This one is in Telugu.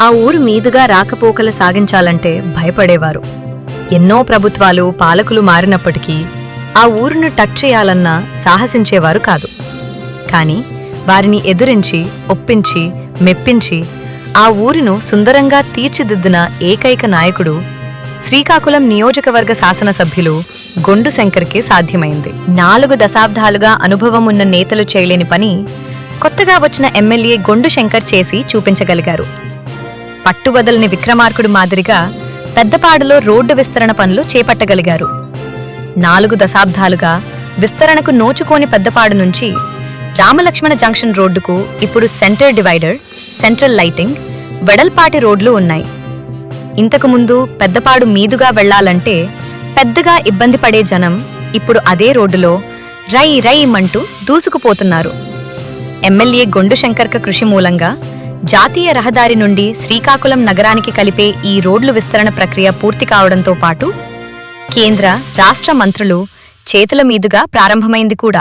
ఆ ఊరు మీదుగా రాకపోకలు సాగించాలంటే భయపడేవారు. ఎన్నో ప్రభుత్వాలు పాలకులు మారినప్పటికీ ఆ ఊరును టచ్ చేయాలన్నా సాహసించేవారు కాదు. కాని వారిని ఎదిరించి, ఒప్పించి, మెప్పించి ఆ ఊరిను సుందరంగా తీర్చిదిద్దిన ఏకైక నాయకుడు శ్రీకాకుళం నియోజకవర్గ శాసనసభ్యులు గొండు శంకర్కే సాధ్యమైంది. 4 దశాబ్దాలుగా అనుభవమున్న నేతలు చేయలేని పని కొత్తగా వచ్చిన ఎమ్మెల్యే గొండు శంకర్ చేసి చూపించగలిగారు. పట్టువదలని విక్రమార్కుడు మాదిరిగా పెద్దపాడులో రోడ్డు విస్తరణ పనులు చేపట్టగలిగారు. 4 దశాబ్దాలుగా విస్తరణకు నోచుకోని పెద్దపాడు నుంచి రామలక్ష్మణ జంక్షన్ రోడ్డుకు ఇప్పుడు సెంటర్ డివైడర్, సెంట్రల్ లైటింగ్, వెడల్పాటి రోడ్లు ఉన్నాయి. ఇంతకుముందు పెద్దపాడు మీదుగా వెళ్లాలంటే పెద్దగా ఇబ్బంది పడే జనం ఇప్పుడు అదే రోడ్డులో రై రైమంటూ దూసుకుపోతున్నారు. ఎమ్మెల్యే గొండు శంకర్క కృషి మూలంగా జాతీయ రహదారి నుండి శ్రీకాకుళం నగరానికి కలిపే ఈ రోడ్లు విస్తరణ ప్రక్రియ పూర్తి కావడంతో పాటు కేంద్ర, రాష్ట్ర మంత్రులు చేతుల మీదుగా ప్రారంభమైంది కూడా.